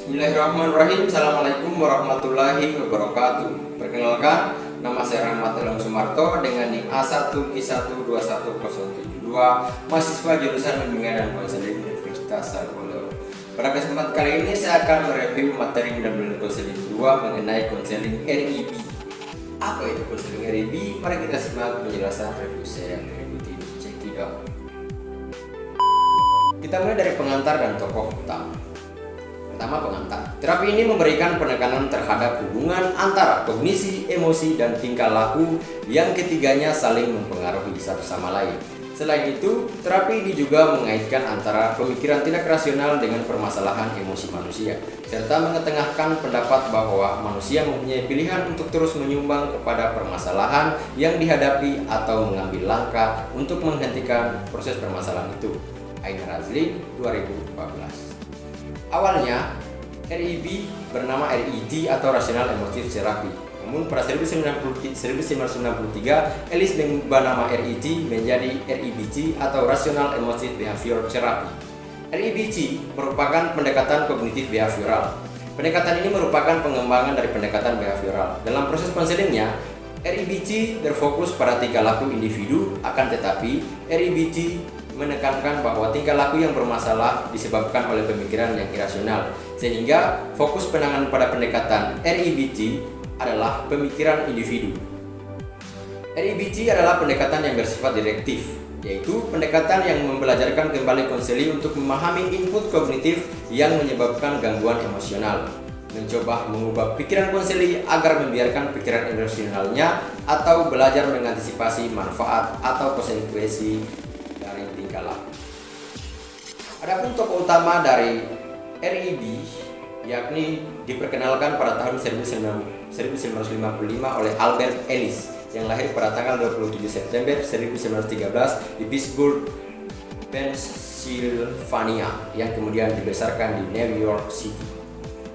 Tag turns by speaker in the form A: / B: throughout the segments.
A: Bismillahirrahmanirrahim. Assalamualaikum warahmatullahi wabarakatuh. Perkenalkan, nama saya Rahmat Elang Sumarto dengan NIM A1Q1221072, mahasiswa jurusan Bimbingan dan Konseling Universitas Sarjana. Pada kesempatan kali ini saya akan mereview materi dan konseling 2 mengenai konseling RIB. Apa itu konseling RIB? Mari kita simak penjelasan review saya berikut ini. Cekidot. Kita mulai dari pengantar dan tokoh utama. Pertama, pengantar. Terapi ini memberikan penekanan terhadap hubungan antara kognisi, emosi, dan tingkah laku yang ketiganya saling mempengaruhi satu sama lain. Selain itu, terapi ini juga mengaitkan antara pemikiran tidak rasional dengan permasalahan emosi manusia, serta mengetengahkan pendapat bahwa manusia mempunyai pilihan untuk terus menyumbang kepada permasalahan yang dihadapi atau mengambil langkah untuk menghentikan proses permasalahan itu. Ain Razli, 2014. Awalnya, RIB bernama RET atau Rational Emotive Therapy. Namun pada 1993, Ellis mengubah nama RET menjadi REBT atau Rational Emotive Behavior Therapy. REBT merupakan pendekatan kognitif behavioral. Pendekatan ini merupakan pengembangan dari pendekatan behavioral. Dalam proses konselingnya, REBT berfokus pada tingkah laku individu, akan tetapi REBT menekankan bahwa tingkah laku yang bermasalah disebabkan oleh pemikiran yang irasional, sehingga fokus penanganan pada pendekatan REBT adalah pemikiran individu. REBT adalah pendekatan yang bersifat direktif, yaitu pendekatan yang membelajarkan kembali konseli untuk memahami input kognitif yang menyebabkan gangguan emosional, mencoba mengubah pikiran konseli agar membiarkan pikiran irasionalnya, atau belajar mengantisipasi manfaat atau konsekuensi dari tingkah laku. Adapun tokoh utama dari RIB yakni diperkenalkan pada tahun 1955 oleh Albert Ellis yang lahir pada tanggal 27 September 1913 di Pittsburgh, Pennsylvania, yang kemudian dibesarkan di New York City.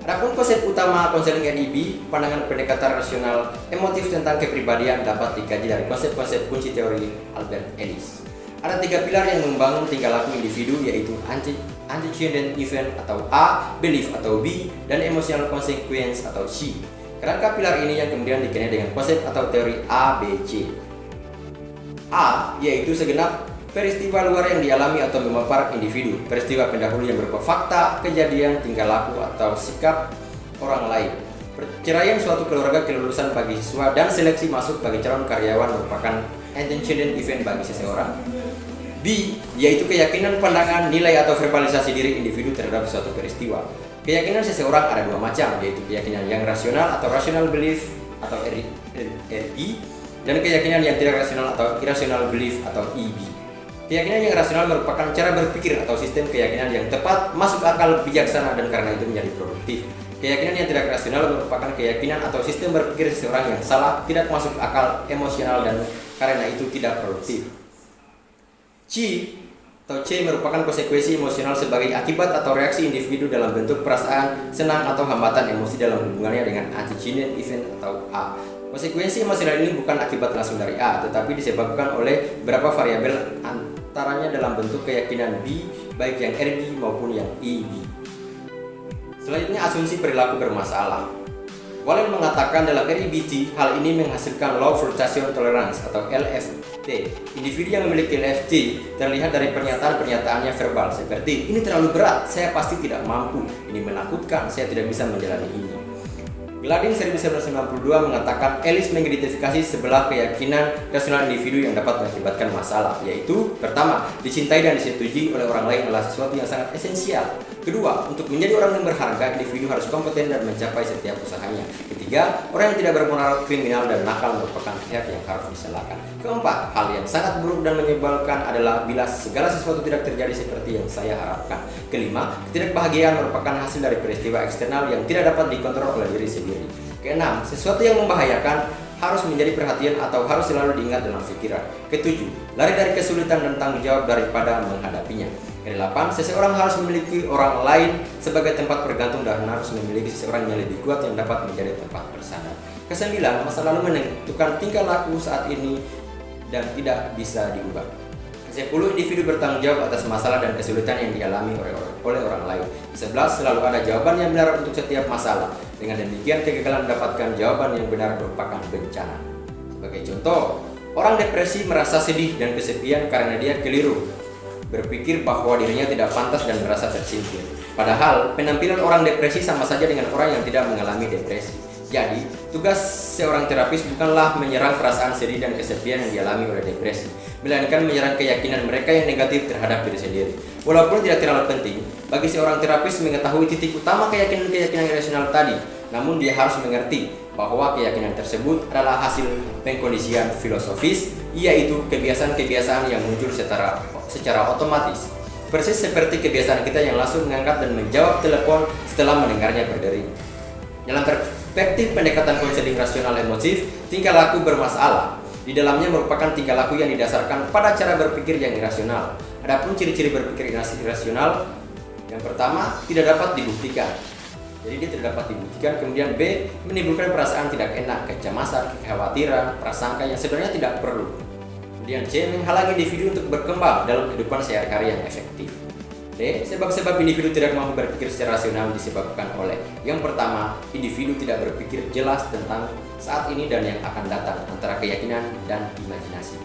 A: Adapun konsep utama konseling RIB, pandangan pendekatan rasional emotif tentang kepribadian dapat dikaji dari konsep-konsep kunci teori Albert Ellis. Ada 3 pilar yang membangun tingkah laku individu, yaitu antecedent event atau A, belief atau B, dan emotional consequence atau C. Kerangka pilar ini yang kemudian dikenai dengan konsep atau teori ABC. A yaitu segenap peristiwa luar yang dialami atau memapar individu, peristiwa pendahulu yang berupa fakta, kejadian, tingkah laku, atau sikap orang lain. Perceraian suatu keluarga, kelulusan bagi siswa, dan seleksi masuk bagi calon karyawan merupakan antecedent event bagi seseorang. B yaitu keyakinan, pandangan, nilai, atau verbalisasi diri individu terhadap suatu peristiwa. Keyakinan seseorang ada 2 macam, yaitu keyakinan yang rasional atau rational belief atau RI, dan keyakinan yang tidak rasional atau irrational belief atau EB. Keyakinan yang rasional merupakan cara berpikir atau sistem keyakinan yang tepat, masuk akal, bijaksana, dan karena itu menjadi produktif. Keyakinan yang tidak rasional merupakan keyakinan atau sistem berpikir seseorang yang salah, tidak masuk akal, emosional, dan karena itu tidak produktif. C merupakan konsekuensi emosional sebagai akibat atau reaksi individu dalam bentuk perasaan senang atau hambatan emosi dalam hubungannya dengan antecedent event atau A. Konsekuensi emosional ini bukan akibat langsung dari A, tetapi disebabkan oleh beberapa variabel, antaranya dalam bentuk keyakinan B, baik yang RB maupun yang EB. Selanjutnya, asumsi perilaku bermasalah. Wallen mengatakan dalam REBT, hal ini menghasilkan low frustration tolerance atau LFT. Individu yang memiliki LFT terlihat dari pernyataan-pernyataannya verbal seperti, ini terlalu berat, saya pasti tidak mampu, ini menakutkan, saya tidak bisa menjalani ini. Gladin 1992 mengatakan Ellis mengidentifikasi sebelah keyakinan rasional individu yang dapat mengakibatkan masalah, yaitu pertama, dicintai dan disetujui oleh orang lain adalah sesuatu yang sangat esensial. Kedua, untuk menjadi orang yang berharga, individu harus kompeten dan mencapai setiap usahanya. Ketiga, orang yang tidak bermoral, kriminal, dan nakal merupakan pihak yang harus disalahkan. Keempat, hal yang sangat buruk dan menyebalkan adalah bila segala sesuatu tidak terjadi seperti yang saya harapkan. Kelima, ketidakbahagiaan merupakan hasil dari peristiwa eksternal yang tidak dapat dikontrol oleh diri sendiri. Keenam, sesuatu yang membahayakan harus menjadi perhatian atau harus selalu diingat dalam pikiran. Ketujuh, lari dari kesulitan dan tanggung jawab daripada menghadapinya. Kedelapan, seseorang harus memiliki orang lain sebagai tempat bergantung dan harus memiliki seseorang yang lebih kuat yang dapat menjadi tempat bersandar. Kesembilan, masa lalu menentukan tingkah laku saat ini dan tidak bisa diubah. 10. Individu bertanggung jawab atas masalah dan kesulitan yang dialami oleh orang lain. 11. Selalu ada jawaban yang benar untuk setiap masalah. Dengan demikian, kegagalan mendapatkan jawaban yang benar merupakan bencana. Sebagai contoh, orang depresi merasa sedih dan kesepian karena dia keliru berpikir bahwa dirinya tidak pantas dan merasa tersingkir. Padahal, penampilan orang depresi sama saja dengan orang yang tidak mengalami depresi. Jadi, tugas seorang terapis bukanlah menyerang perasaan sedih dan kesepian yang dialami oleh depresi, melainkan menyerang keyakinan mereka yang negatif terhadap diri sendiri. Walaupun tidak terlalu penting, bagi seorang terapis mengetahui titik utama keyakinan-keyakinan irasional tadi, namun dia harus mengerti bahwa keyakinan tersebut adalah hasil pengkondisian filosofis, yaitu kebiasaan-kebiasaan yang muncul secara otomatis. Persis seperti kebiasaan kita yang langsung mengangkat dan menjawab telepon setelah mendengarnya berdering. Dalam perspektif pendekatan konseling rasional emotif, tingkah laku bermasalah di dalamnya merupakan tingkah laku yang didasarkan pada cara berpikir yang irasional. Adapun ciri-ciri berpikir irasional, yang pertama, tidak dapat dibuktikan. Jadi dia tidak dapat dibuktikan. Kemudian B, menimbulkan perasaan tidak enak, kecemasan, kekhawatiran, prasangka yang sebenarnya tidak perlu. Kemudian C, menghalangi individu untuk berkembang dalam kehidupan sehari-hari yang efektif. D, sebab-sebab individu tidak mampu berpikir secara rasional disebabkan oleh: yang pertama, individu tidak berpikir jelas tentang saat ini dan yang akan datang antara keyakinan dan imajinasi.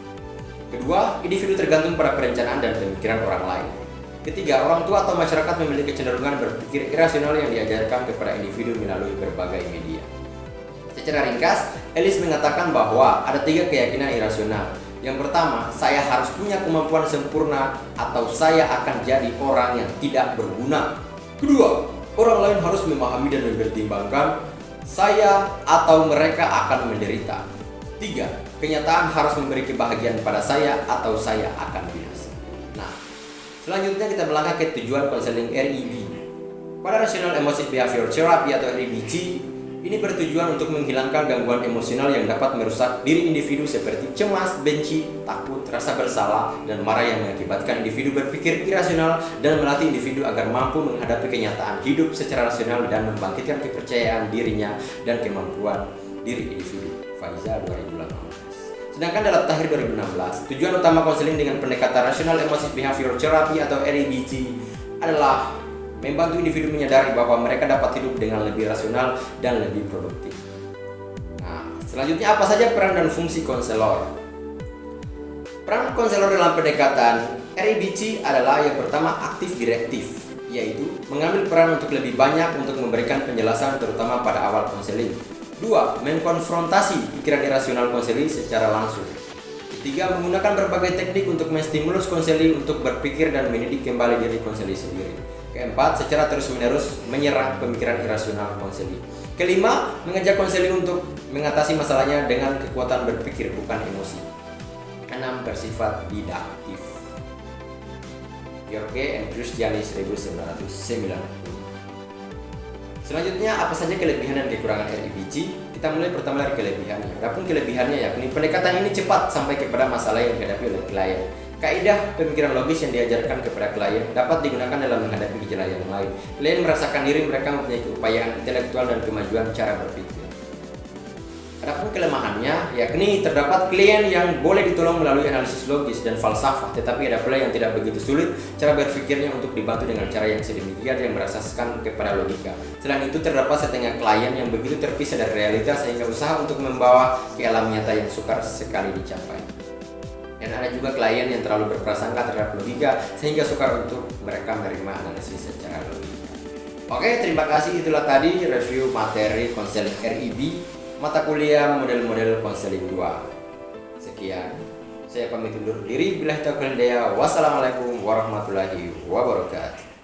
A: Kedua, individu tergantung pada perencanaan dan pemikiran orang lain. Ketiga, orang tua atau masyarakat memiliki kecenderungan berpikir irasional yang diajarkan kepada individu melalui berbagai media. Secara ringkas, Ellis mengatakan bahwa ada 3 keyakinan irasional. Yang pertama, saya harus punya kemampuan sempurna atau saya akan jadi orang yang tidak berguna. Kedua, orang lain harus memahami dan mempertimbangkan saya atau mereka akan menderita. 3, kenyataan harus memberi kebahagiaan pada saya atau saya akan binasa. Nah, selanjutnya kita melangkah ke tujuan konseling REB. Pada Rational Emotive Behavior Therapy atau REBT, ini bertujuan untuk menghilangkan gangguan emosional yang dapat merusak diri individu seperti cemas, benci, takut, rasa bersalah, dan marah yang mengakibatkan individu berpikir irasional dan melatih individu agar mampu menghadapi kenyataan hidup secara rasional dan membangkitkan kepercayaan dirinya dan kemampuan diri individu. Faiza 2018. Sedangkan dalam Tahir 2016, tujuan utama konseling dengan pendekatan Rational Emotive Behavior Therapy atau REBT adalah membantu individu menyadari bahwa mereka dapat hidup dengan lebih rasional dan lebih produktif. Nah, selanjutnya apa saja peran dan fungsi konselor? Peran konselor dalam pendekatan REBT adalah yang pertama aktif direktif, yaitu mengambil peran untuk lebih banyak untuk memberikan penjelasan terutama pada awal konseling. 2. Mengkonfrontasi pikiran irasional konseling secara langsung. 3. Menggunakan berbagai teknik untuk menstimulus konseli untuk berpikir dan mendidik kembali diri konseli sendiri. 4. Secara terus-menerus menyerang pemikiran irasional konseli. 5. Mengajak konseli untuk mengatasi masalahnya dengan kekuatan berpikir bukan emosi. 6. Bersifat didaktif. George and Christiani 1990. Selanjutnya, apa saja kelebihan dan kekurangan REBT? Kita mulai pertama dari kelebihannya. Adapun kelebihannya yakni pendekatan ini cepat sampai kepada masalah yang dihadapi oleh klien. Kaidah pemikiran logis yang diajarkan kepada klien dapat digunakan dalam menghadapi gejala yang lain. Klien merasakan diri mereka mempunyai keupayaan intelektual dan kemajuan cara berpikir. Adapun kelemahannya yakni terdapat klien yang boleh ditolong melalui analisis logis dan falsafah, tetapi ada pula yang tidak begitu sulit cara berpikirnya untuk dibantu dengan cara yang sedemikian yang berasaskan kepada logika. Selain itu terdapat setengah klien yang begitu terpisah dari realitas sehingga usaha untuk membawa ke alam nyata yang sukar sekali dicapai. Dan ada juga klien yang terlalu berprasangka terhadap logika sehingga sukar untuk mereka menerima analisis secara logika. Oke, terima kasih. Itulah tadi review materi konseling REB mata kuliah model-model konseling 2. Sekian, saya pamit undur diri. Billahi taufiq wal hidayah. Wassalamualaikum warahmatullahi wabarakatuh.